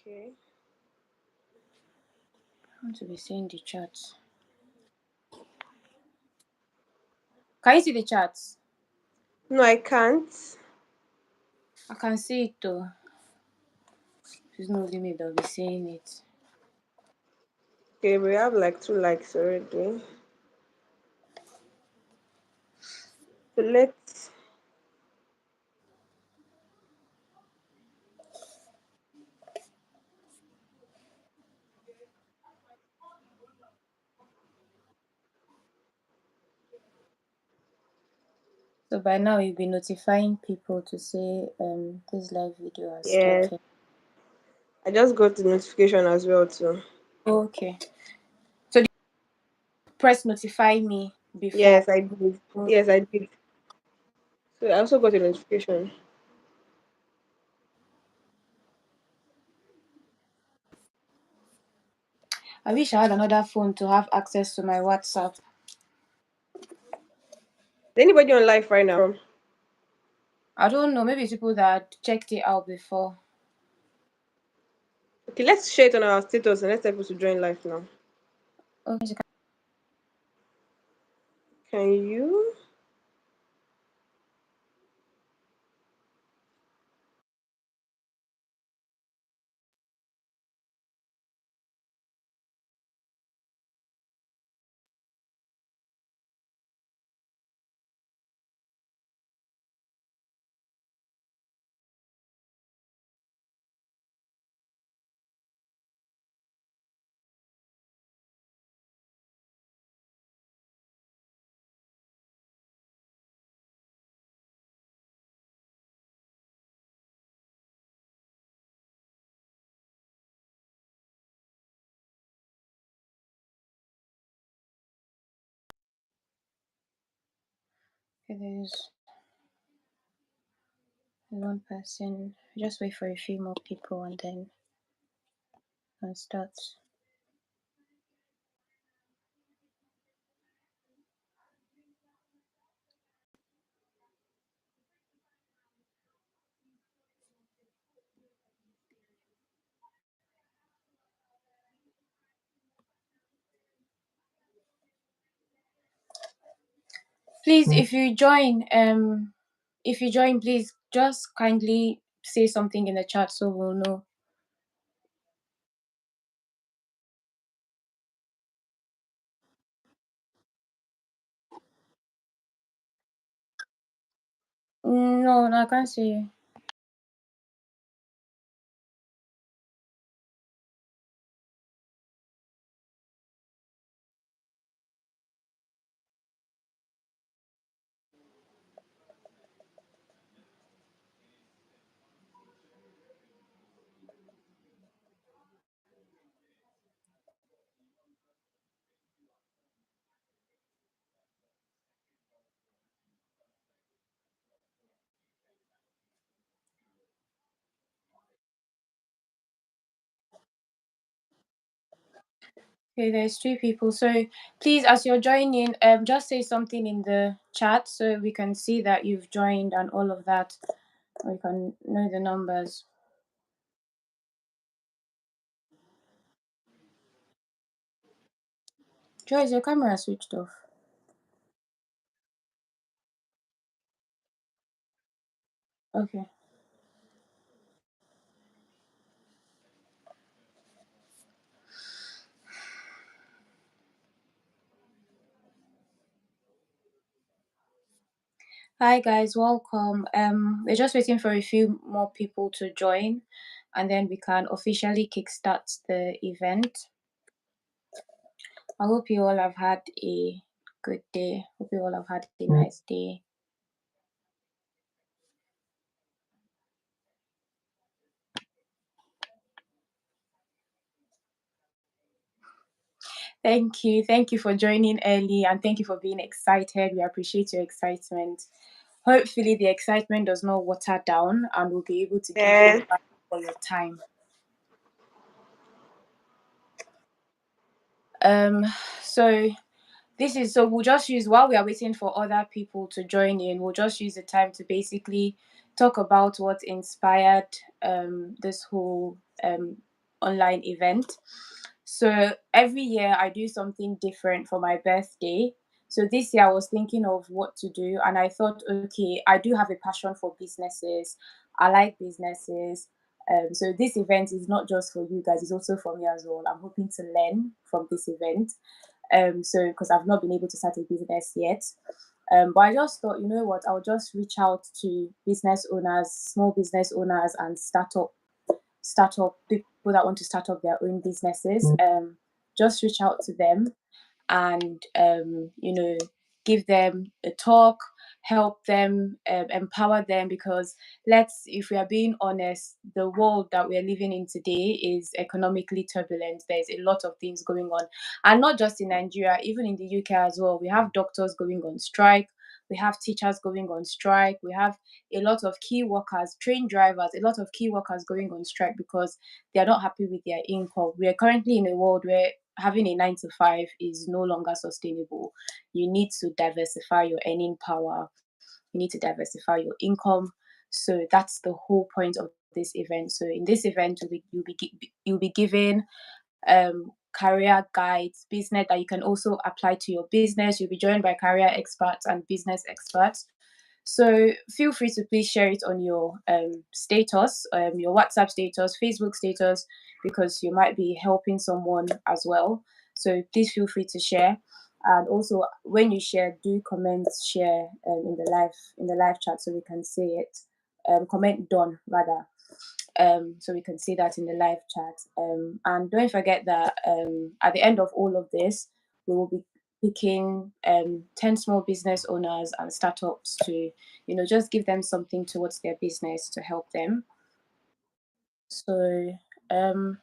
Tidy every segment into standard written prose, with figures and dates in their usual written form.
Okay. I want to be seeing the chats. Can you see the chats? No, I can't. I can see it though. There's no limit, I'll be seeing it. Okay, we have like 2 likes already. So let's. So by now you'll be notifying people to say this live video has Yes, started. I just got the notification as well too. Okay. So press notify me before. Yes, I did. Yes, I did. So I also got a notification. I wish I had another phone to have access to my WhatsApp. Is anybody on live right now? I don't know, maybe it's people that checked it out before. Okay, let's share it on our status and let's tell people to join live now. Okay. Can you? There's one person. Just wait for a few more people and then I'll start. Please, if you join, please just kindly say something in the chat so we'll know. No, I can't see you. Okay, there's 3 people. So please, as you're joining, just say something in the chat so we can see that you've joined and all of that. We can know the numbers. Joy, is your camera switched off? Okay. Hi guys, welcome. We're just waiting for a few more people to join, and then we can officially kickstart the event. I hope you all have had a good day. Hope you all have had a nice day. Thank you. Thank you for joining early and thank you for being excited. We appreciate your excitement. Hopefully, the excitement does not water down and we'll be able to give you Yes. back for your time. So we'll just use while we are waiting for other people to join in, we'll just use the time to basically talk about what inspired this whole online event. So every year I do something different for my birthday. So this year I was thinking of what to do, and I thought, okay, I do have a passion for businesses. I like businesses. So this event is not just for you guys; it's also for me as well. I'm hoping to learn from this event. So because I've not been able to start a business yet, but I just thought, you know what, I'll just reach out to business owners, small business owners, and startup people that want to start up their own businesses. Just reach out to them and give them a talk, help them, empower them, because let's if we are being honest, the world that we're living in today is economically turbulent. There's a lot of things going on, and not just in Nigeria, even in the UK as well. We have doctors going on strike, we have teachers going on strike, we have a lot of key workers, train drivers, a lot of key workers going on strike because they are not happy with their income. We are currently in a world where having a 9 to 5 is no longer sustainable. You need to diversify your earning power, you need to diversify your income. So that's the whole point of this event. So in this event, you'll be given career guides, business that you can also apply to your business. You'll be joined by career experts and business experts. So feel free to please share it on your status, your WhatsApp status, Facebook status, because you might be helping someone as well. So please feel free to share. And also, when you share, do comment, share in the live chat so we can see it. Comment done rather, so we can see that in the live chat. And don't forget that at the end of all of this, we will be picking 10 small business owners and startups to, just give them something towards their business to help them. So, um,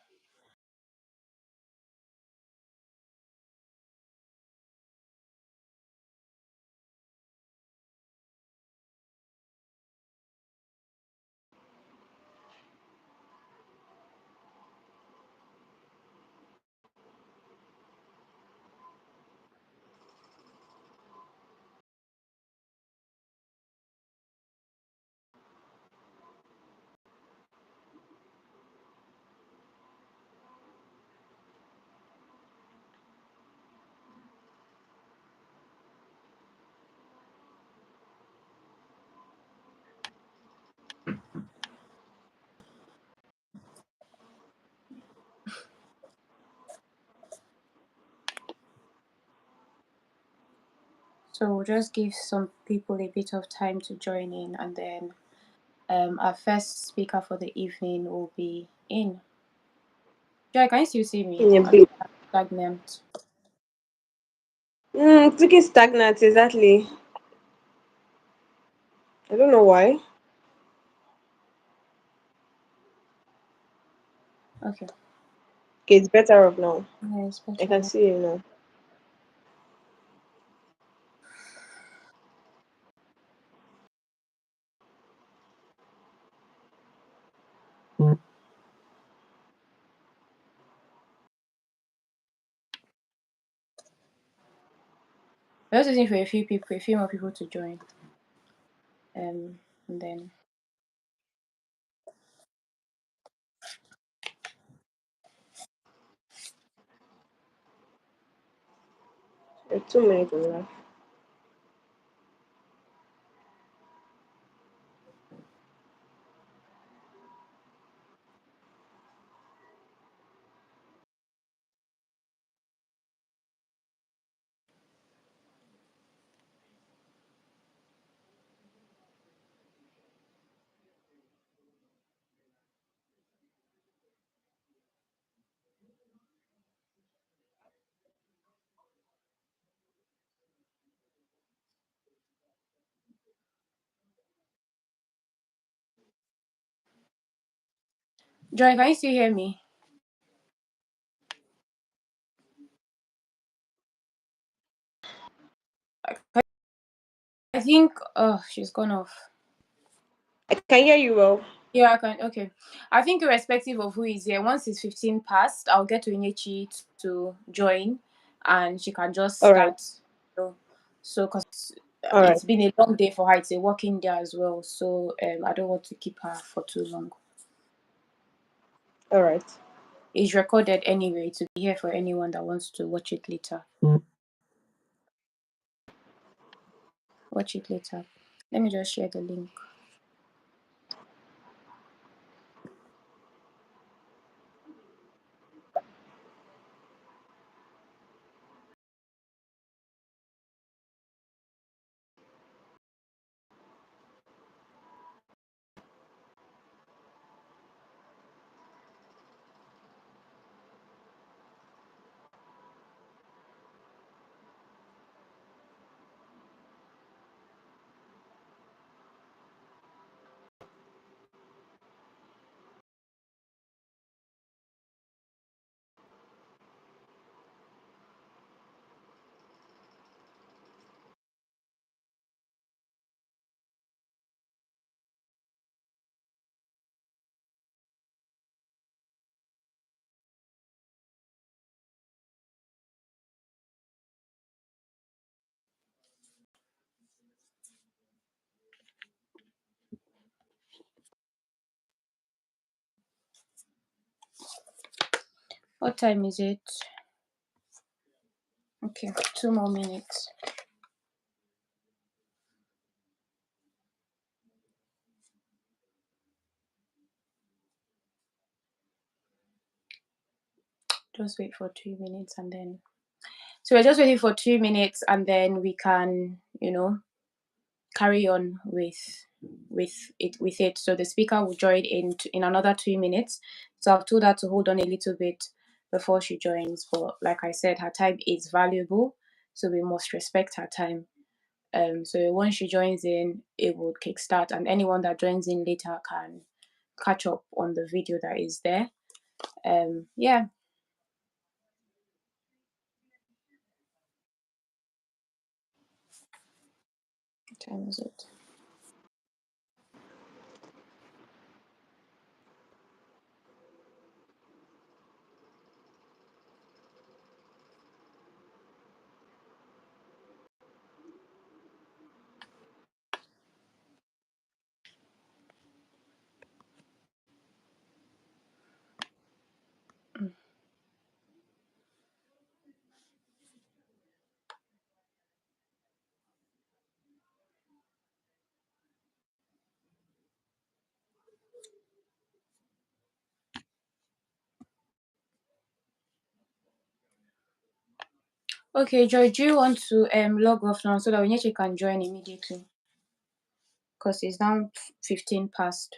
so we'll just give some people a bit of time to join in, and then our first speaker for the evening will be in. Joy, can you still see me? In a I don't bit. know, I'm stagnant. It's looking stagnant, exactly. I don't know why. Okay, Okay, it's better off now. yeah, it's I better can now. see you now. We're just waiting for a few more people to join. And then There are 2 minutes left. Joy, can you still hear me? I think she's gone off. I can hear you well. Yeah, I can. Okay, I think irrespective of who is here, once it's 15 past, I'll get to Inechi to join, and she can just All right. start. So because All right. it's been a long day for her, it's a working day as well. So I don't want to keep her for too long. All right. It's recorded anyway to be here for anyone that wants to watch it later. Watch it later. Let me just share the link. What time is it? Okay, 2 more minutes. Just wait for 2 minutes and then. So we're just waiting for 2 minutes and then we can, carry on with it. So the speaker will join in another 2 minutes. So I've told her to hold on a little bit before she joins. But like I said, her time is valuable, so we must respect her time. So once she joins in, it will kickstart, and anyone that joins in later can catch up on the video that is there. Yeah. What time is it? Okay, Joy, do you want to log off now so that Onyechi can join immediately? Because it's now 15 past.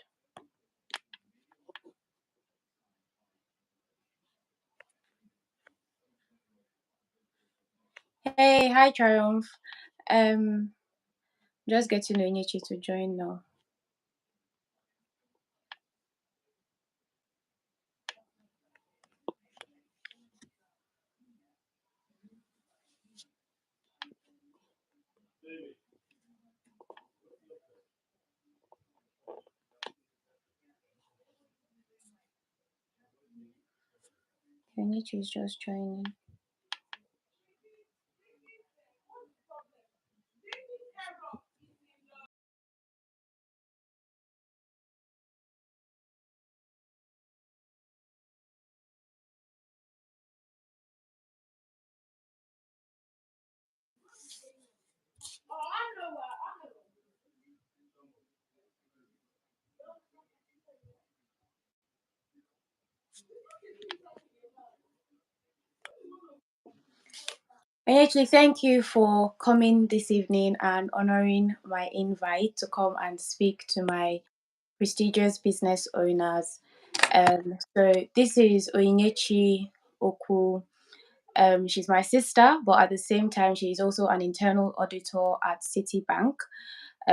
Hey, hi Triumph. Um, just getting Onyechi to join now. Onyechi is just joining. Onyechi, thank you for coming this evening and honoring my invite to come and speak to my prestigious business owners. So this is Onyechi Oku. She's my sister, but at the same time, she is also an internal auditor at Citibank.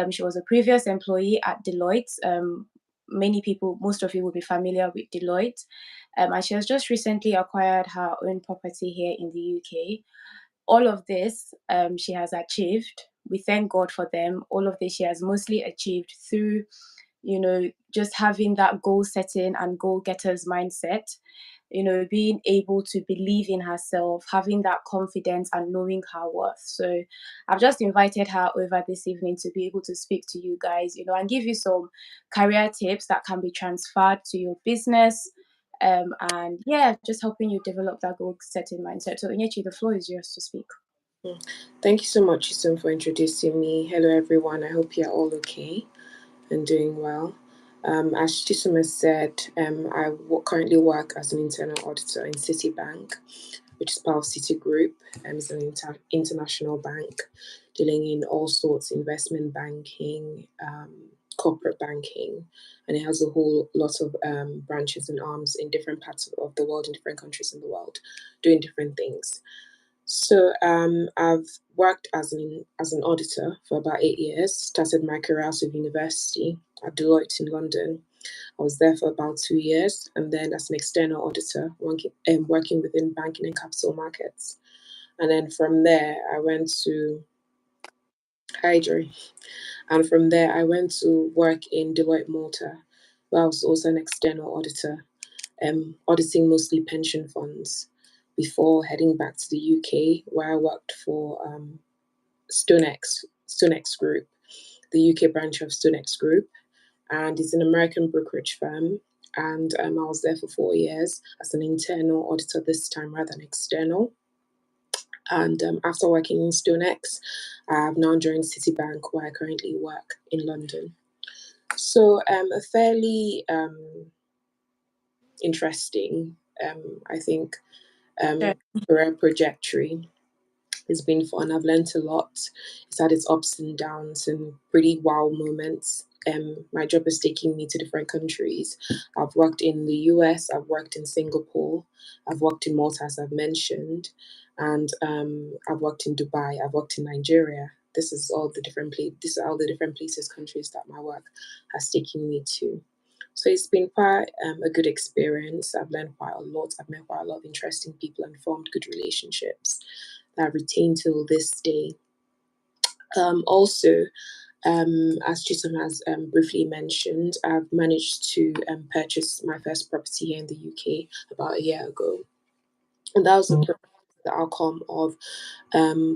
She was a previous employee at Deloitte. Many people, most of you will be familiar with Deloitte. And she has just recently acquired her own property here in the UK. All of this she has achieved. We thank God for them. All of this she has mostly achieved through, just having that goal setting and goal getters mindset, being able to believe in herself, having that confidence and knowing her worth. So I've just invited her over this evening to be able to speak to you guys, and give you some career tips that can be transferred to your business, And yeah, just helping you develop that goal setting mindset. So Inyechi, the floor is yours to speak. Thank you so much, Chisom, for introducing me. Hello, everyone. I hope you're all okay and doing well. As Chisom has said, I currently work as an internal auditor in Citibank, which is part of Citigroup. It's an international bank dealing in all sorts investment banking, corporate banking, and it has a whole lot of branches and arms in different parts of the world, in different countries in the world, doing different things. So I've worked as an auditor for about 8 years. Started my career out of university at Deloitte in London. I was there for about 2 years, and then as an external auditor, working within banking and capital markets. And then from there, I went to Hydro, and from there, I went to work in Deloitte Malta, where I was also an external auditor, auditing mostly pension funds before heading back to the UK, where I worked for StoneX Group, the UK branch of StoneX Group, and it's an American brokerage firm. And I was there for 4 years as an internal auditor this time rather than external. And after working in StoneX, I've now joined Citibank, where I currently work in London. So a fairly interesting, I think, Sure. career trajectory. It's been fun. I've learned a lot. It's had its ups and downs and pretty wow moments. My job is taking me to different countries. I've worked in the US, I've worked in Singapore, I've worked in Malta, as I've mentioned, and I've worked in Dubai, I've worked in Nigeria. These are all the different places, countries that my work has taken me to. So it's been quite a good experience. I've learned quite a lot. I've met quite a lot of interesting people and formed good relationships that I've retained till this day. Also, as Chisom has briefly mentioned, I've managed to purchase my first property here in the UK about a year ago. And that was the outcome of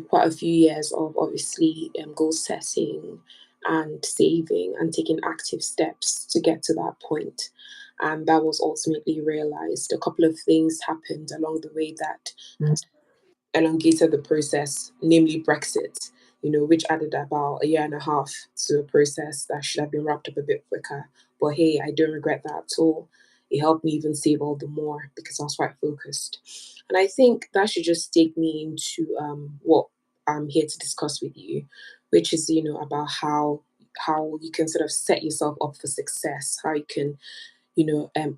quite a few years of obviously goal setting and saving and taking active steps to get to that point. And that was ultimately realized. A couple of things happened along the way that elongated the process, namely Brexit, which added about a year and a half to a process that should have been wrapped up a bit quicker. But hey, I don't regret that at all. It helped me even save all the more because I was quite focused. And I think that should just take me into what I'm here to discuss with you, which is, about how you can sort of set yourself up for success, how you can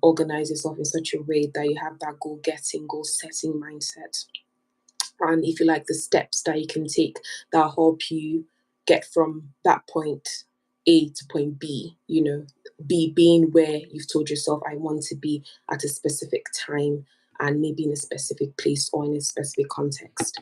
organize yourself in such a way that you have that goal getting, goal setting mindset, and if you like the steps that you can take that help you get from that point A to point B, B being where you've told yourself I want to be at a specific time and maybe in a specific place or in a specific context.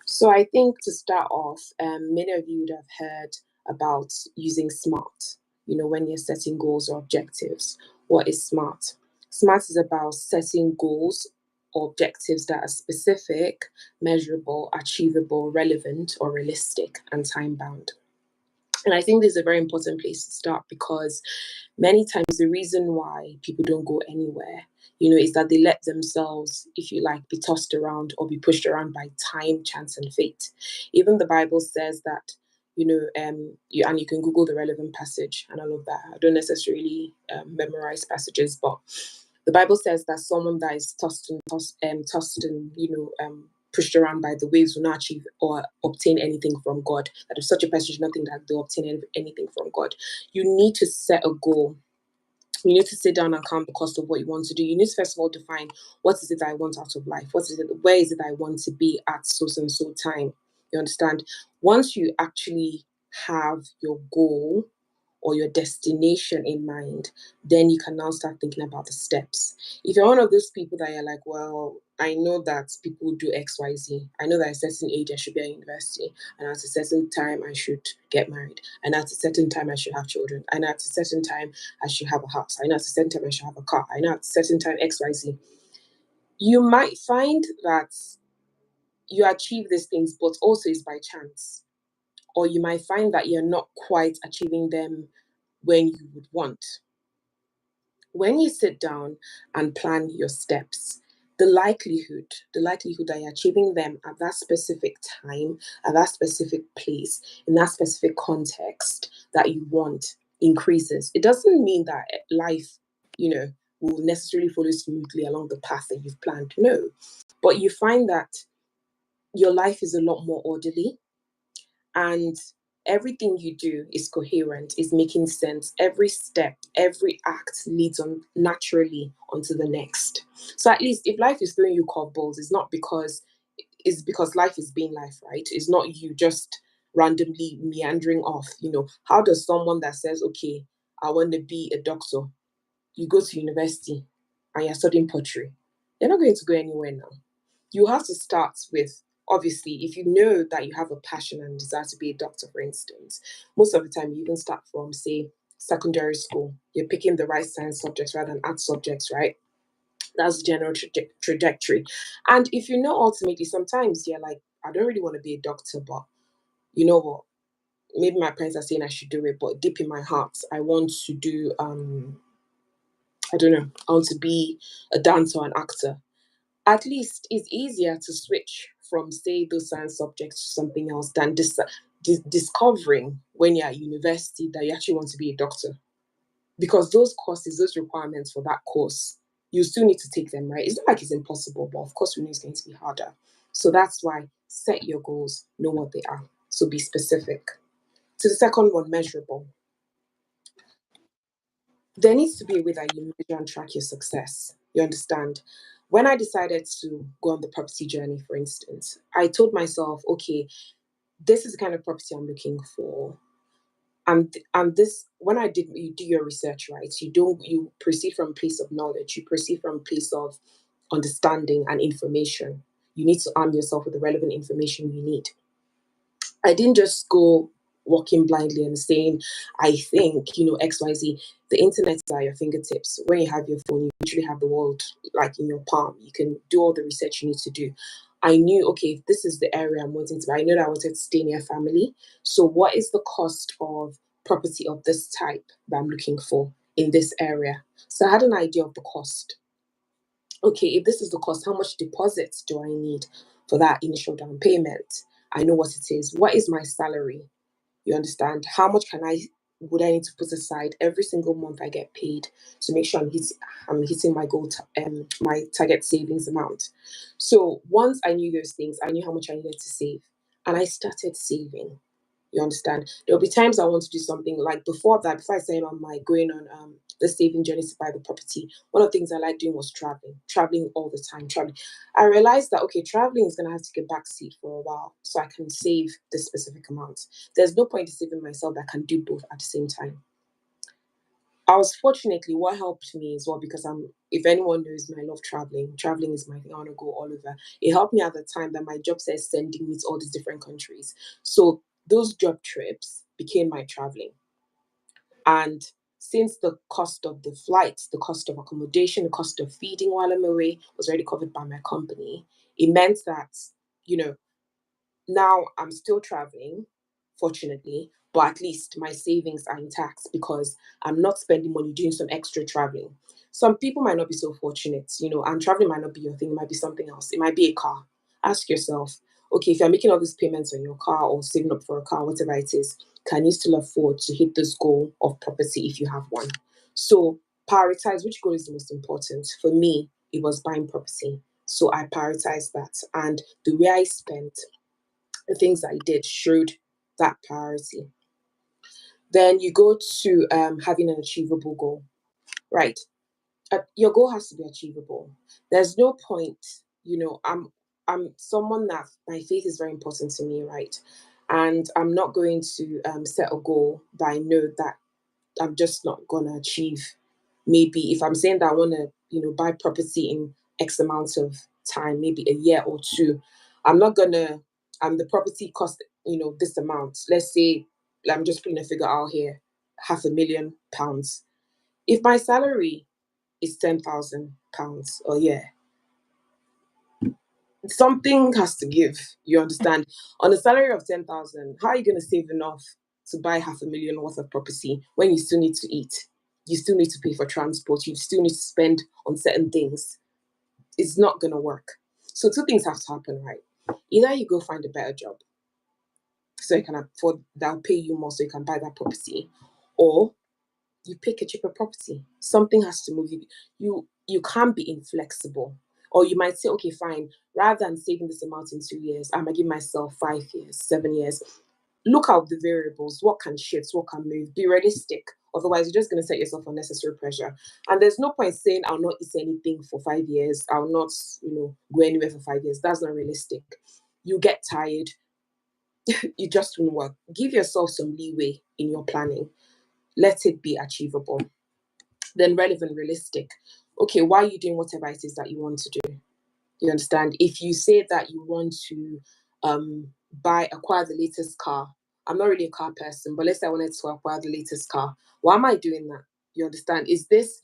So I think to start off, many of you would have heard about using SMART, when you're setting goals or objectives. What is SMART? SMART is about setting goals or objectives that are specific, measurable, achievable, relevant, or realistic, and time bound. And I think this is a very important place to start because many times the reason why people don't go anywhere, is that they let themselves, if you like, be tossed around or be pushed around by time, chance, and fate. Even the Bible says that, you can Google the relevant passage and all of that. I don't necessarily memorize passages, but the Bible says that someone that is tossed and pushed around by the waves will not achieve or obtain anything from God. That if such a person should not think that they'll obtain anything from God. You need to set a goal. You need to sit down and count the cost of what you want to do. You need to first of all define what is it that I want out of life? Where is it that I want to be at so and so time? You understand? Once you actually have your goal or your destination in mind, then you can now start thinking about the steps. If you're one of those people that you're like, well, I know that people do X, Y, Z. I know that at a certain age I should be at university, and at a certain time I should get married, and at a certain time I should have children, and at a certain time I should have a house. I know at a certain time I should have a car. I know at a certain time X, Y, Z. You might find that you achieve these things, but also it's by chance. Or you might find that you're not quite achieving them when you would want. When you sit down and plan your steps, the likelihood that you're achieving them at that specific time, at that specific place, in that specific context that you want increases. It doesn't mean that life, will necessarily follow smoothly along the path that you've planned. No. But you find that your life is a lot more orderly, and everything you do is coherent, is making sense. Every step, every act leads on naturally onto the next. So at least if life is throwing you curveballs, it's because life is being life, right? It's not you just randomly meandering off. How does someone that says, okay, I want to be a doctor, you go to university and you're studying pottery, you're not going to go anywhere now. You have to start with, obviously, if you know that you have a passion and desire to be a doctor, for instance, most of the time you even start from, say, secondary school. You're picking the right science subjects rather than art subjects, right? That's the general trajectory. And if you know, ultimately, sometimes you're like, I don't really want to be a doctor, but you know what? Maybe my parents are saying I should do it, but deep in my heart, I want to do, I don't know, I want to be a dancer and actor. At least it's easier to switch from, say, those science subjects to something else than discovering when you're at university that you actually want to be a doctor. Because those courses, those requirements for that course, you still need to take them, right? It's not like it's impossible, but of course we know it's going to be harder. So that's why set your goals, know what they are. So be specific. To the second one, measurable. There needs to be a way that you measure and track your success. You understand? When I decided to go on the property journey, for instance, I told myself, okay, this is the kind of property I'm looking for. And this, when you do your research, right? You proceed from a place of knowledge. You proceed from a place of understanding and information. You need to arm yourself with the relevant information you need. I didn't just go walking blindly and saying, I think, XYZ. The internet is at your fingertips. When you have your phone, you literally have the world like in your palm. You can do all the research you need to do. I knew, okay, if this is the area I'm wanting to buy, I know that I wanted to stay near family. So what is the cost of property of this type that I'm looking for in this area? So I had an idea of the cost. Okay, if this is the cost, how much deposits do I need for that initial down payment? I know what it is. What is my salary? You understand? How much would I need to put aside every single month I get paid to make sure I'm hitting my goal, my target savings amount. So once I knew those things, I knew how much I needed to save, and I started saving. You understand? There'll be times I want to do something like before I started on my going on the saving journey to buy the property. One of the things I like doing was traveling all the time, traveling. I realized that okay, traveling is gonna have to take a back seat for a while, so I can save this specific amount. There's no point in saving myself that can do both at the same time. I was fortunately what helped me as well because if anyone knows me, I love traveling. Traveling is my thing. I want to go all over. It helped me at the time that my job says sending me to all these different countries. So those job trips became my traveling. And since the cost of the flights, the cost of accommodation, the cost of feeding while I'm away was already covered by my company, it meant that, you know, now I'm still traveling, fortunately, but at least my savings are intact because I'm not spending money doing some extra traveling. Some people might not be so fortunate, and traveling might not be your thing, it might be something else. It might be a car. Ask yourself, okay, if you're making all these payments on your car or saving up for a car, whatever it is, can you still afford to hit this goal of property if you have one? So prioritize which goal is the most important. For me, it was buying property. So I prioritized that. And the way I spent, the things that I did showed that priority. Then you go to having an achievable goal, right? Your goal has to be achievable. There's no point, I'm someone that my faith is very important to me, right? And I'm not going to set a goal that I know that I'm just not gonna achieve. Maybe if I'm saying that I want to, buy property in X amount of time, maybe a year or two, I'm not gonna. The property cost, this amount. Let's say I'm just putting a figure out here, £500,000. If my salary is £10,000 a year, something has to give. You understand? On a salary of 10,000, how are you gonna save enough to buy 500,000 worth of property when you still need to eat? you still need to pay for transport, you still need to spend on certain things. It's not going to work. So two things have to happen, right? Either you go find a better job so you can afford, that'll pay you more so you can buy that property, or you pick a cheaper property. Something has to move you. You can't be inflexible. Or you might say, okay, fine, rather than saving this amount in 2 years, I'm gonna give myself 5 years, 7 years. Look at the variables, what can shift, what can move, be realistic. Otherwise, you're just gonna set yourself unnecessary pressure. And there's no point saying I'll not eat anything for 5 years, I'll not, go anywhere for 5 years. That's not realistic. You get tired, you just won't work. Give yourself some leeway in your planning. Let it be achievable. Then relevant, realistic. Okay, why are you doing whatever it is that you want to do? You understand? If you say that you want to acquire the latest car, I'm not really a car person, but let's say I wanted to acquire the latest car. Why am I doing that? You understand? Is this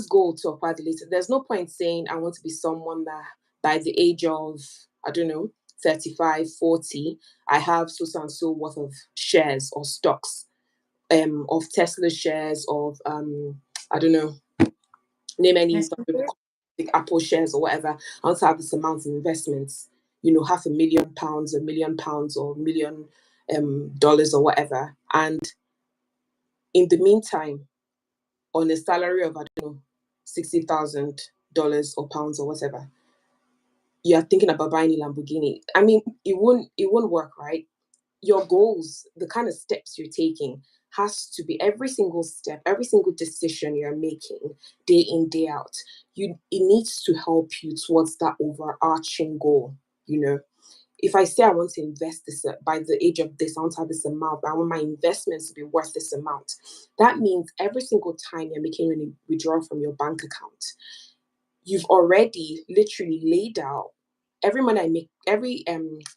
goal to acquire the latest? There's no point saying I want to be someone that by the age of, I don't know, 35, 40, I have so and so worth of shares or stocks, of Tesla shares, of I don't know, name any Yes. like Apple shares or whatever. I want to have this amount in investments, £500,000, £1 million, or $1 million or whatever. And in the meantime, on a salary of, I don't know, $60,000 or pounds or whatever, you are thinking about buying a Lamborghini. I mean, it won't work, right? Your goals, the kind of steps you're taking, has to be every single step, every single decision you're making, day in, day out. It needs to help you towards that overarching goal. If I say I want to invest this by the age of this, I want to have this amount, but I want my investments to be worth this amount. That means every single time you're making a withdrawal from your bank account, you've already literally laid out every money I make, every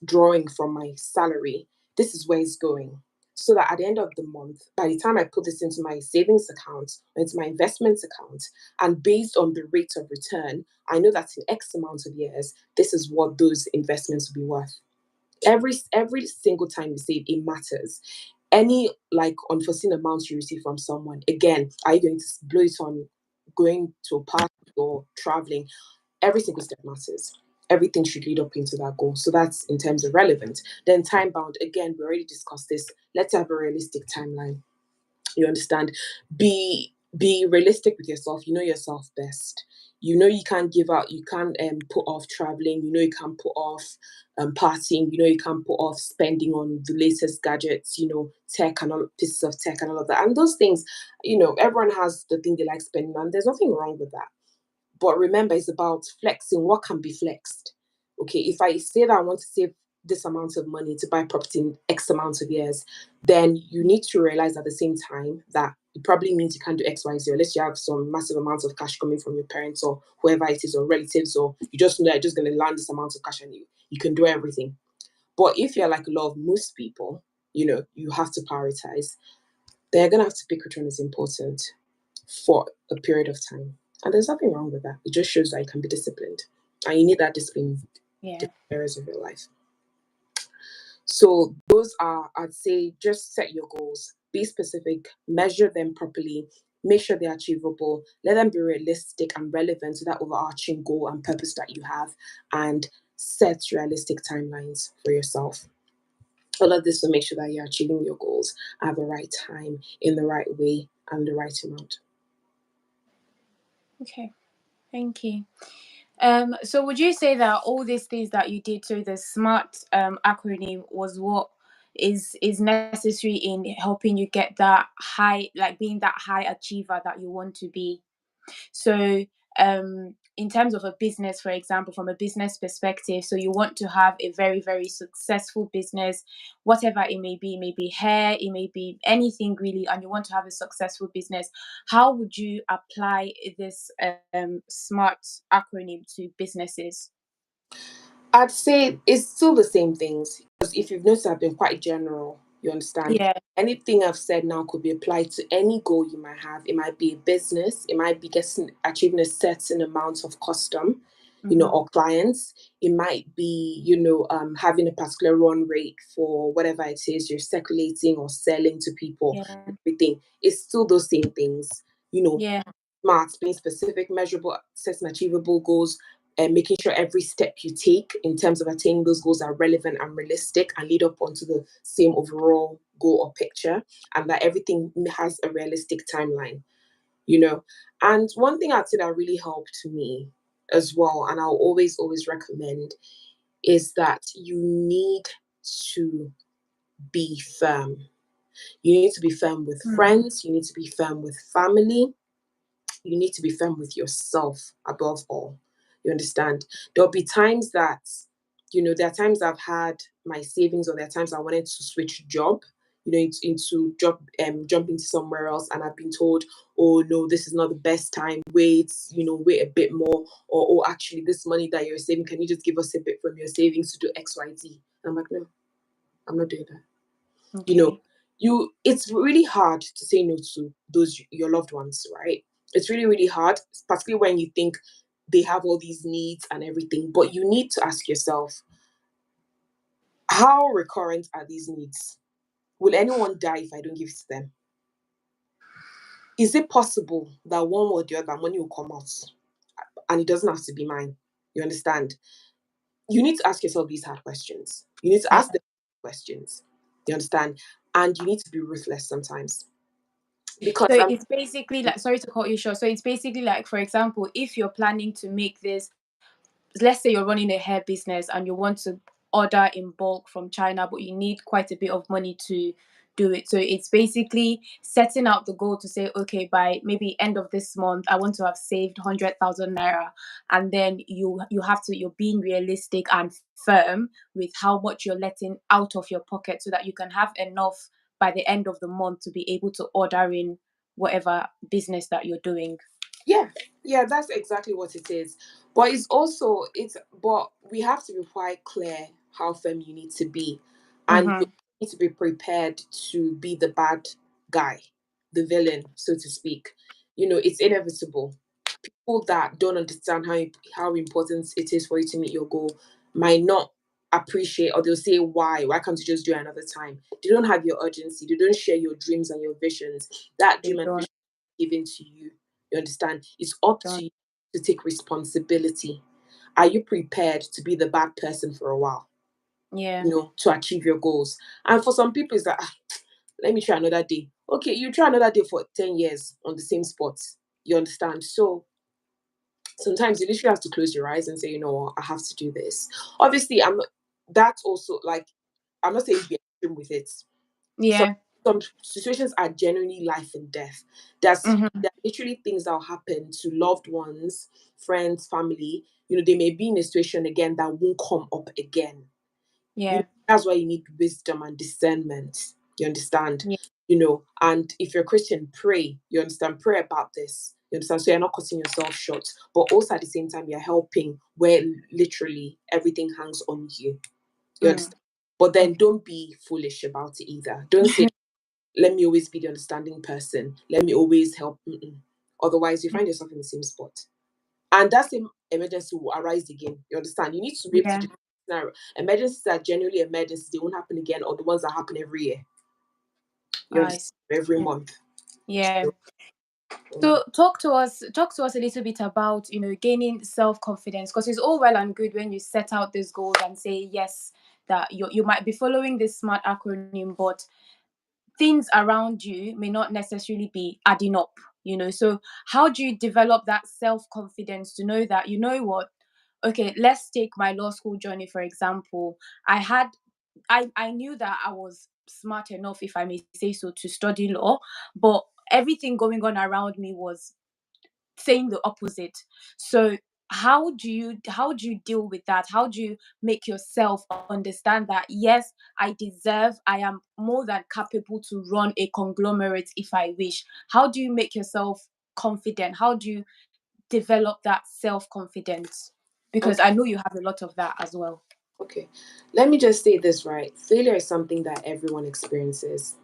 drawing from my salary, this is where it's going. So that at the end of the month, by the time I put this into my savings account, or into my investments account, and based on the rate of return, I know that in X amount of years, this is what those investments will be worth. Every single time you save, it matters. Any like unforeseen amounts you receive from someone, again, are you going to blow it on going to a party or traveling? Every single step matters. Everything should lead up into that goal. So that's in terms of relevant. Then time bound, again, we already discussed this. Let's have a realistic timeline. You understand? Be realistic with yourself. You know yourself best. You know you can't give out. You can't put off traveling. You know you can't put off partying. You know you can't put off spending on the latest gadgets. Tech and all pieces of tech and all of that. And those things, everyone has the thing they like spending on. There's nothing wrong with that. But remember, it's about flexing what can be flexed. Okay, if I say that I want to save this amount of money to buy property in X amount of years, then you need to realize at the same time that it probably means you can't do X, Y, Z, unless you have some massive amounts of cash coming from your parents or whoever it is, or relatives, or you just know you're just going to land this amount of cash and you can do everything. But if you're like a lot of most people, you have to prioritize. They're going to have to pick which one is important for a period of time. And there's nothing wrong with that. It just shows that you can be disciplined. And you need that discipline in different areas of your life. So those are, I'd say, just set your goals, be specific, measure them properly, make sure they're achievable, let them be realistic and relevant to that overarching goal and purpose that you have, and set realistic timelines for yourself. All of this will make sure that you're achieving your goals at the right time, in the right way, and the right amount. Okay, thank you. So would you say that all these things that you did, so the SMART acronym, was what is necessary in helping you get that high, like being that high achiever that you want to be? So in terms of a business, for example, from a business perspective, so you want to have a very, very successful business, whatever it may be hair, it may be anything really, and you want to have a successful business. How would you apply this SMART acronym to businesses? I'd say it's still the same things, because if you've noticed, I've been quite general. You understand? Yeah. Anything I've said now could be applied to any goal you might have. It might be a business. It might be achieving a certain amount of custom. or clients. It might be, having a particular run rate for whatever it is you're circulating or selling to people. Yeah. Everything. It's still those same things, Yeah. smart, being specific, measurable, setting achievable goals, and making sure every step you take in terms of attaining those goals are relevant and realistic and lead up onto the same overall goal or picture, and that everything has a realistic timeline. And one thing I'd say that really helped me as well, and I'll always recommend, is that you need to be firm. You need to be firm with friends, you need to be firm with family, you need to be firm with yourself above all. You understand? There'll be times that, there are times I've had my savings, or there are times I wanted to switch job, into job, jump into somewhere else, and I've been told, oh no, this is not the best time. Wait, wait a bit more, or oh, actually, this money that you're saving, can you just give us a bit from your savings to do X, Y, Z? And I'm like, no, I'm not doing that. Okay. It's really hard to say no to those your loved ones, right? It's really, really hard, particularly when you think they have all these needs and everything. But you need to ask yourself, how recurrent are these needs? Will anyone die if I don't give it to them? Is it possible that one or the other money will come out and it doesn't have to be mine? You understand? You need to ask yourself these hard questions. You need to Yeah. ask them questions. You understand? And you need to be ruthless sometimes. Because So I'm it's basically like, sorry to cut you short. So it's basically like, for example, if you're planning to make this, let's say you're running a hair business and you want to order in bulk from China, but you need quite a bit of money to do it. So it's basically setting out the goal to say, okay, by maybe end of this month, I want to have saved 100,000 naira, and then you're being realistic and firm with how much you're letting out of your pocket, so that you can have enough by the end of the month to be able to order in whatever business that you're doing. yeah, that's exactly what it is. But but we have to be quite clear how firm you need to be, and you Mm-hmm. need to be prepared to be the bad guy, the villain, so to speak. It's inevitable. People that don't understand how important it is for you to meet your goal might not appreciate, or they'll say, why can't you just do it another time? They don't have your urgency, they don't share your dreams and your visions. That They dream and don't. vision is given to you. You understand? It's up to Don't. you to take responsibility. Are you prepared to be the bad person for a while, Yeah. to achieve your goals? And for some people, it's like, let me try another day. Okay, you try another day for 10 years on the same spot. You understand? So sometimes you literally have to close your eyes and say, I have to do this. Obviously, that's also like, I'm not saying be extreme with it. So Yeah. some situations are genuinely life and death. There Mm-hmm. are literally things that will happen to loved ones, friends, family. They may be in a situation again that won't come up again. Yeah. That's why you need wisdom and discernment. You understand? Yeah. And if you're a Christian, pray. You understand? Pray about this. You understand? So you're not cutting yourself short, but also at the same time, you're helping where literally everything hangs on you. You Mm. understand? But then Okay. don't be foolish about it either. Don't say, let me always be the understanding person. Let me always help. Mm-mm. Otherwise, you find yourself in the same spot. And that same emergency will arise again. You understand? You need to be able to Yeah. do scenario. Emergencies are genuinely emergencies. They won't happen again, or the ones that happen every year. You I understand? see. Every month. Yeah. Mm. So talk to us a little bit about, gaining self-confidence, because it's all well and good when you set out these goals and say yes, that you might be following this smart acronym, but things around you may not necessarily be adding up. So how do you develop that self-confidence to know that, what, okay, let's take my law school journey for example. I knew that I was smart enough, if I may say so, to study law, but everything going on around me was saying the opposite. So how do you deal with that? How do you make yourself understand that yes, I am more than capable to run a conglomerate if I wish? How do you make yourself confident? How do you develop that self-confidence? Because Okay. I know you have a lot of that as well. Okay. Let me just say this right. Failure is something that everyone experiences.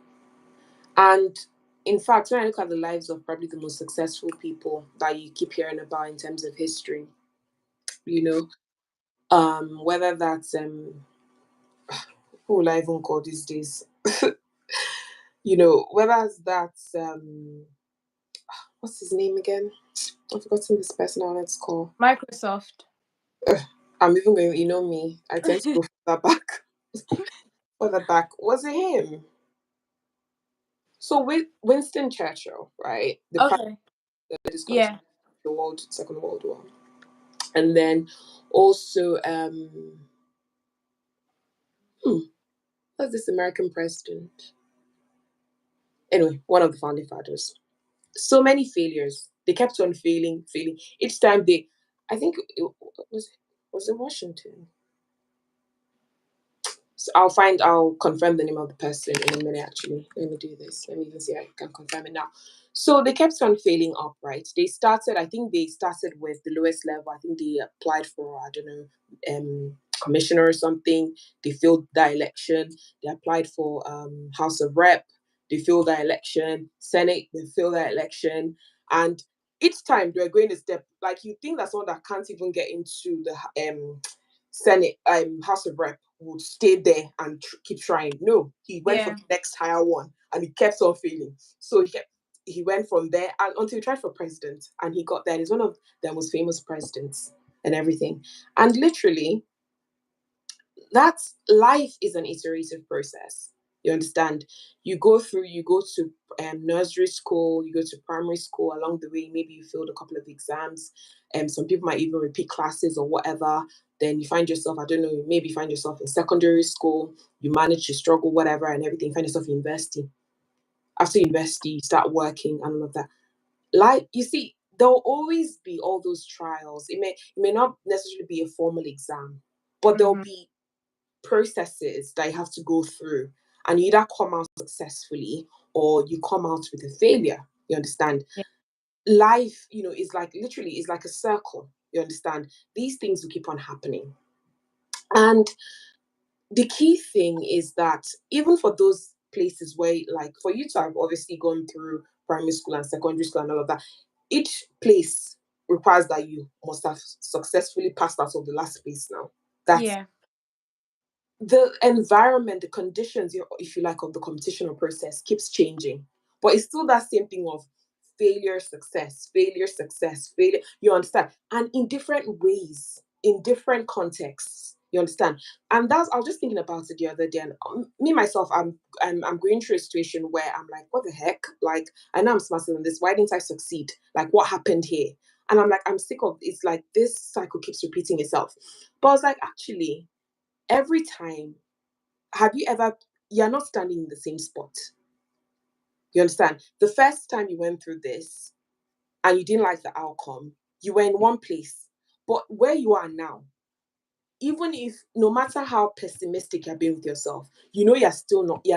And in fact, when I look at the lives of probably the most successful people that you keep hearing about in terms of history, you know, whether that's who will I even call these days? Whether that's what's his name again? I've forgotten this person on its call. Microsoft. I'm even going, me. I tend to go further back. Further back. Was it him? So with Winston Churchill, right? The prime Okay. discontinued Yeah. the Second World War. And then also what's this American president? Anyway, one of the founding fathers. So many failures. They kept on failing. Each time I think it was it Washington. So I'll confirm the name of the person in a minute, actually. Let me do this. Let me even see if I can confirm it now. So they kept on failing up, right? I think they started with the lowest level. I think they applied for, I don't know, commissioner or something. They failed that election. They applied for House of Rep. They failed that election. Senate, they failed that election. And each time they're going a step, like you think that someone that can't even get into the Senate, House of Rep would stay there and keep trying. No, he went for Yeah. the next higher one and he kept on failing. So he went from there and until he tried for president and he got there. He's one of the most famous presidents and everything. And literally, that life is an iterative process. You understand? You go to nursery school, you go to primary school. Along the way, maybe you failed a couple of exams, and some people might even repeat classes or whatever. Then you find yourself, I don't know, maybe you find yourself in secondary school, you manage to struggle, whatever, and everything. You find yourself in university. After university, you start working and all of that. Like you see, there'll always be all those trials. It may not necessarily be a formal exam, but there'll Mm-hmm. be processes that you have to go through, and you either come out successfully or you come out with a failure. You understand? Yeah. Life, is like literally is like a circle. You understand? These things will keep on happening. And the key thing is that even for those places where, like, for you to have obviously gone through primary school and secondary school and all of that, each place requires that you must have successfully passed out of the last place now. That's Yeah. the environment, the conditions, if you like, of the competition or process keeps changing. But it's still that same thing of failure, success, failure, success, failure. You understand? And in different ways, in different contexts. You understand? And I was just thinking about it the other day. And me myself, I'm going through a situation where I'm like, what the heck? Like, I know I'm smarter than this. Why didn't I succeed? Like, what happened here? And I'm like, I'm sick of it's like this cycle keeps repeating itself. But I was like, actually, every time, you're not standing in the same spot. You understand? The first time you went through this and you didn't like the outcome, you were in one place. But where you are now, even if no matter how pessimistic you're being with yourself, you're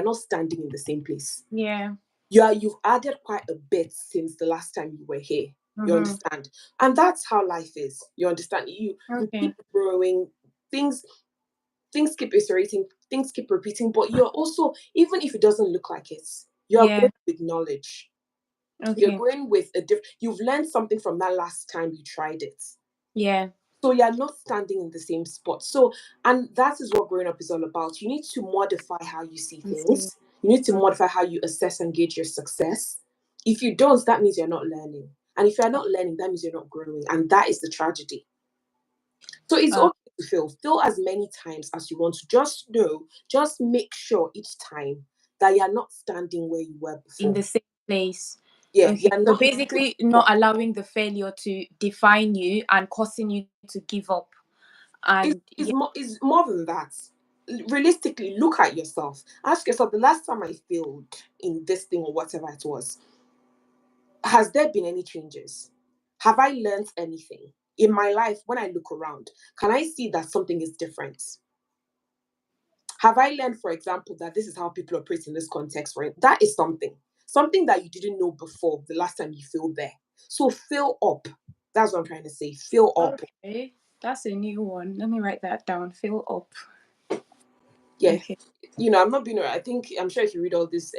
not standing in the same place. Yeah. You've added quite a bit since the last time you were here. You Mm-hmm. understand? And that's how life is. You understand? You Okay. keep growing, things things keep iterating, things keep repeating, but you're also, even if it doesn't look like it, you're Yeah. going with knowledge. You're Okay. going with you've learned something from that last time you tried it. Yeah. So you're not standing in the same spot. So, and that is what growing up is all about. You need to modify how you see I see. things. You need to modify how you assess and gauge your success. If you don't, that means you're not learning. And if you're not learning, that means you're not growing. And that is the tragedy. So it's Uh, okay to fail. Fail as many times as you want to. Just make sure each time that you're not standing where you were in before. the same place. Yeah, Okay. you're So not. basically, not allowing the failure to define you and causing you to give up. And yeah. It's more than that. Realistically, look at yourself. Ask yourself, the last time I failed in this thing or whatever it was, has there been any changes? Have I learned anything in my life? When I look around, can I see that something is different? Have I learned, for example, that this is how people operate in this context, right? That is something that you didn't know before the last time you feel there. So fill up. That's what I'm trying to say. Fill up. Okay. That's a new one. Let me write that down. Fill up. Yeah. Okay. I'm not being, I'm sure if you read all these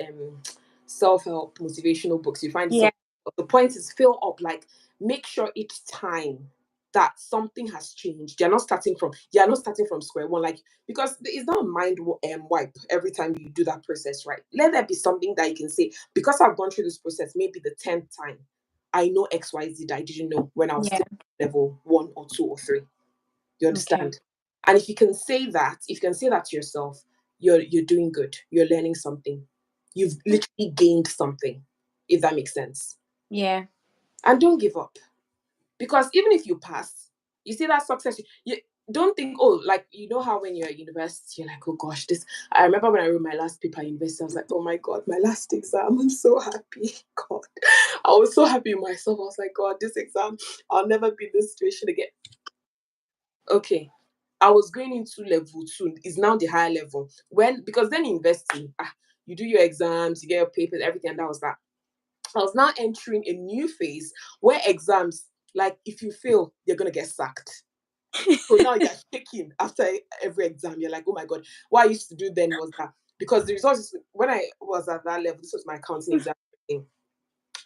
self-help motivational books, you find Yeah. some, the point is fill up, like make sure each time that something has changed. You're not starting from square one, like, because it's not a mind wipe every time you do that process, right? Let there be something that you can say, because I've gone through this process maybe the 10th time, I know XYZ that I didn't know when I was Yeah. still level 1 or 2 or 3. You Okay. understand? And if you can say that, to yourself, you're doing good. You're learning something. You've literally gained something, if that makes sense. Yeah. And don't give up. Because even if you pass, you see that success, you don't think, oh, like, you know how when you're at university, you're like, oh gosh, this. I remember when I wrote my last paper at university, I was like, oh my God, my last exam, I'm so happy. God, I was so happy with myself. I was like, God, this exam, I'll never be in this situation again. Okay, I was going into level 2, is now the higher level. Because then investing, you do your exams, you get your papers, everything, and that was that. I was now entering a new phase where exams, like, if you fail, you're gonna get sacked. So now you're shaking after every exam. You're like, oh my God. What I used to do then was that, because the results, when I was at that level, this was my accounting exam thing,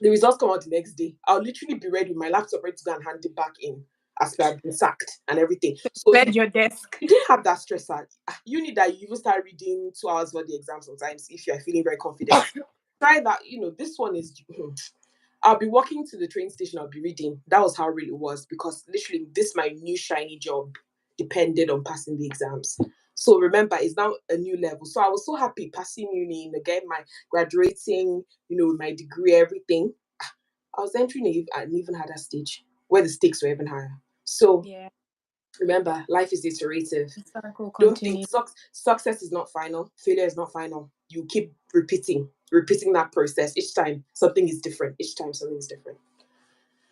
the results come out the next day. I'll literally be ready with my laptop ready to go and hand it back in as per I've been sacked and everything. So Cleared your desk. you didn't have that stress. You need that. You even start reading 2 hours for the exam sometimes if you're feeling very confident. Try that. This one is. I'll be walking to the train station. I'll be reading. That was how real it was, because literally this my new shiny job depended on passing the exams. So remember, it's now a new level. So I was so happy passing uni, getting my graduating, with my degree, everything. I was entering an even harder stage where the stakes were even higher. So Yeah. remember, life is iterative. The cycle Don't think continues. success is not final, failure is not final. You keep repeating that process. Each time something is different.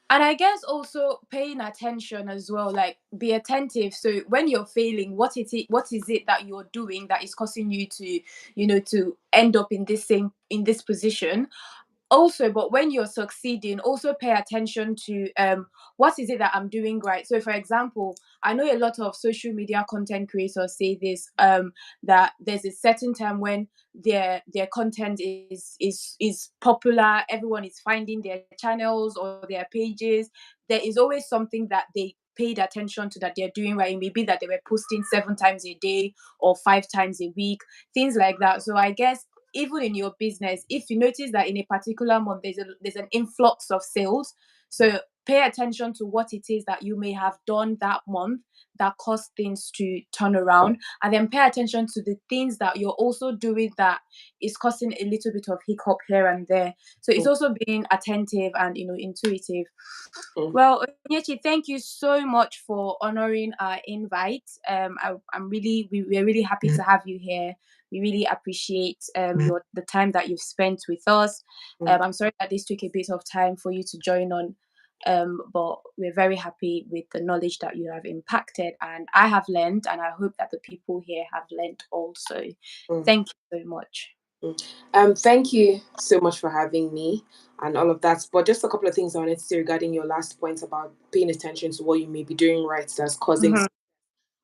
And I guess also paying attention as well, like be attentive. So when you're failing, what is it that you're doing that is causing you to, to end up in this position? Also, but when you're succeeding, also pay attention to what is it that I'm doing right. So for example, I know a lot of social media content creators say this, that there's a certain time when their content is popular, everyone is finding their channels or their pages. There is always something that they paid attention to that they're doing right. It may be that they were posting 7 times a day or 5 times a week, things like that. So I guess even in your business, if you notice that in a particular month there's an influx of sales, so pay attention to what it is that you may have done that month that caused things to turn around, and then pay attention to the things that you're also doing that is causing a little bit of hiccup here and there. So it's also being attentive and intuitive. Mm. Well, Onyechi, thank you so much for honoring our invite. We're really happy to have you here. We really appreciate the time that you've spent with us. I'm sorry that this took a bit of time for you to join on, but we're very happy with the knowledge that you have impacted, and I have learned, and I hope that the people here have learned also. Thank you so much. Thank you so much for having me and all of that. But just a couple of things I wanted to say regarding your last point about paying attention to what you may be doing right that's causing. Mhm.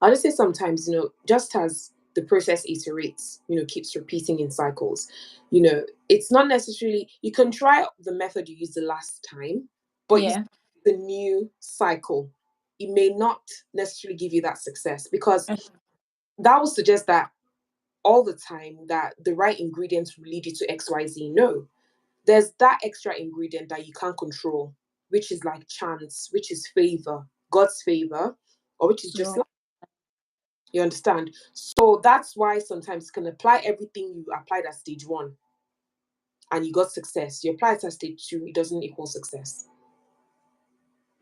I'll just say sometimes, just as the process iterates, keeps repeating in cycles, it's not necessarily, you can try the method you used the last time, but Yeah. the new cycle, it may not necessarily give you that success, because that would suggest that all the time that the right ingredients will lead you to XYZ. No, there's that extra ingredient that you can't control, which is like chance, which is favor, God's favor, or which is just No. you understand? So that's why sometimes you can apply everything you applied at stage 1 and you got success. You apply it at stage 2, it doesn't equal success.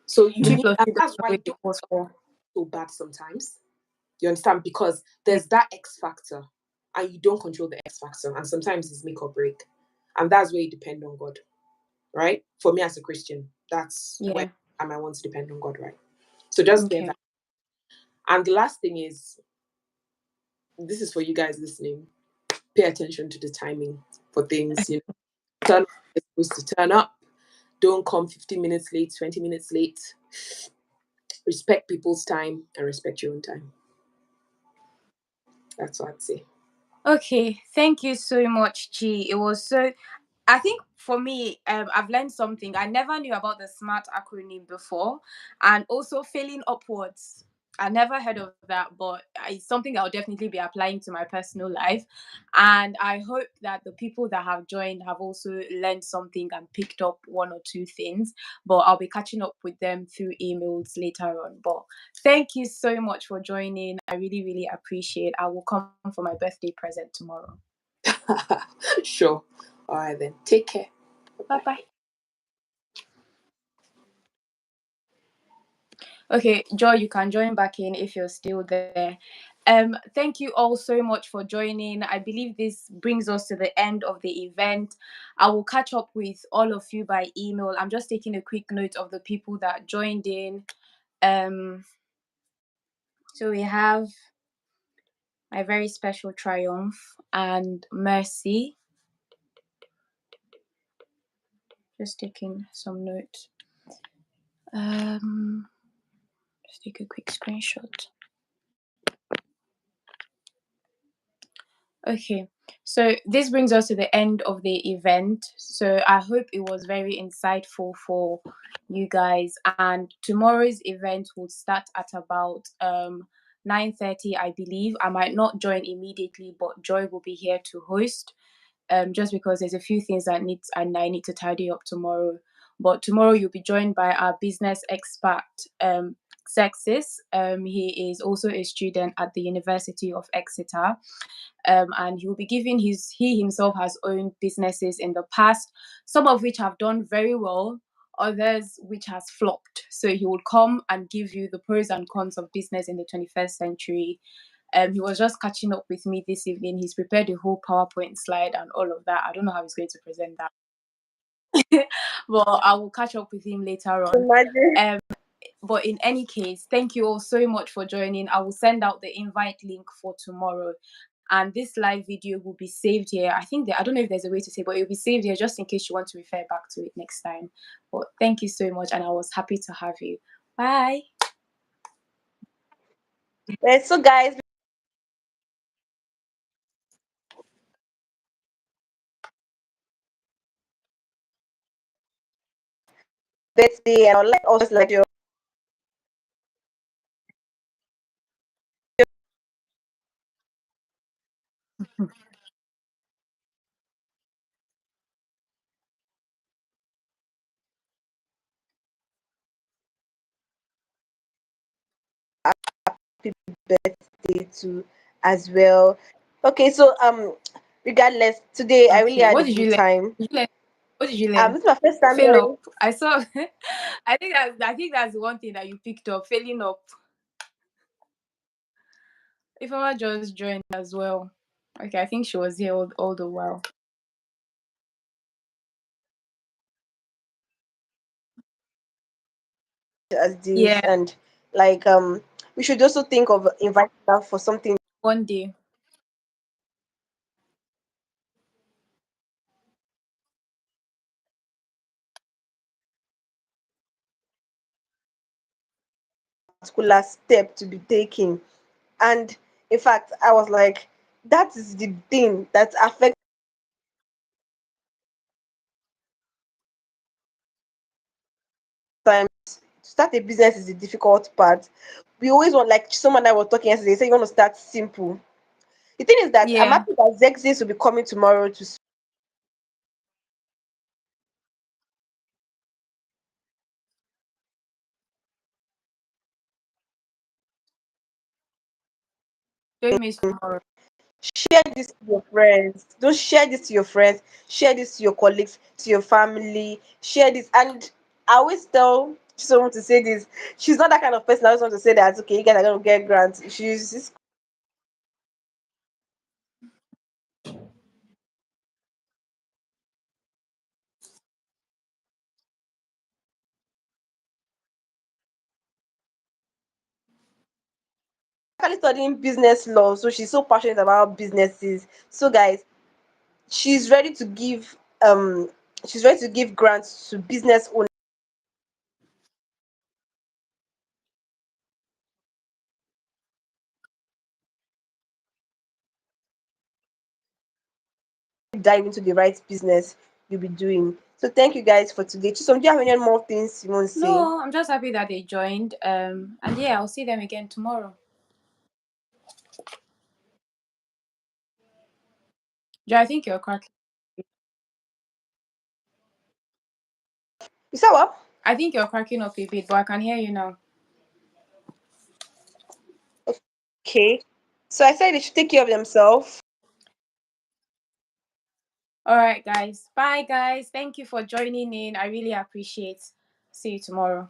So you 2 need, plus and 2 that's doesn't why always it don't equals 4. so bad sometimes. You understand? Because Yeah. there's that X factor and you don't control the X factor. And sometimes it's make or break. And that's where you depend on God, right? For me as a Christian, that's where Yeah. I might want to depend on God, right? So just get Okay. that. And the last thing is, this is for you guys listening, pay attention to the timing for things. Turn up, you're supposed to turn up. Don't come 15 minutes late, 20 minutes late. Respect people's time and respect your own time. That's what I'd say. Okay, thank you so much, Chi. It was so I think for me, I've learned something. I never knew about the SMART acronym before, and also failing upwards. I never heard of that, but it's something I'll definitely be applying to my personal life. And I hope that the people that have joined have also learned something and picked up one or two things. But I'll be catching up with them through emails later on. But thank you so much for joining. I really, really appreciate it. I will come for my birthday present tomorrow. Sure. All right then. Take care. Bye bye. Okay, Joy, you can join back in if you're still there. Thank you all so much for joining. I believe this brings us to the end of the event. I will catch up with all of you by email. I'm just taking a quick note of the people that joined in. So we have my very special Triumph and Mercy. Just taking some notes. Just take a quick screenshot. Okay, so this brings us to the end of the event. So I hope it was very insightful for you guys. And tomorrow's event will start at about 9:30, I believe. I might not join immediately, but Joy will be here to host. Just because there's a few things that I need to tidy up tomorrow. But tomorrow you'll be joined by our business expert, Sexis. He is also a student at the University of Exeter. And he will be giving he himself has owned businesses in the past, some of which have done very well, others which has flopped. So he would come and give you the pros and cons of business in the 21st century. He was just catching up with me this evening. He's prepared a whole PowerPoint slide and all of that. I don't know how he's going to present that. Well, I will catch up with him later on. Imagine. But in any case, thank you all so much for joining. I will send out the invite link for tomorrow. And this live video will be saved here. I think I don't know if there's a way to say, but it will be saved here just in case you want to refer back to it next time. But thank you so much, and I was happy to have you. Bye. So guys, birthday and I'd like also like your birthday too as well. Okay, so regardless, today I really Okay. had a What did good you learn? time. Did you learn? What did you learn? This is my first time Fail hearing. up. I saw. I think that's the one thing that you picked up. Failing up. Ifeoma just joined as well. Okay, I think she was here all the while. As this, Yeah, and like we should also think of inviting her for something one day. particular step to be taken. And in fact, I was like, that is the thing that affects time. To start a business is the difficult part. We always want, like someone I was talking yesterday, say you want to start simple. The thing is that I'm Yeah. happy that Zexis will be coming tomorrow to Don't miss tomorrow. share this to your friends. Don't share this to your friends. Share this to your colleagues, to your family. Share this. And I always tell someone to say this. She's not that kind of person. I always want to say that, okay, you guys are going to get grants. She's actually studying business law. So she's so passionate about businesses. So, guys, she's ready to give she's ready to give grants to business owners. Dive into the right business. you'll be doing. So thank you guys for today. Chisom, do you have any more things you want to say? No, I'm just happy that they joined. And yeah, I'll see them again tomorrow. Joe, I think you're cracking. You saw what? I think you're cracking up a bit, but I can hear you now. Okay. So I said they should take care of themselves. All right, guys. Bye, guys. Thank you for joining in. I really appreciate. See you tomorrow.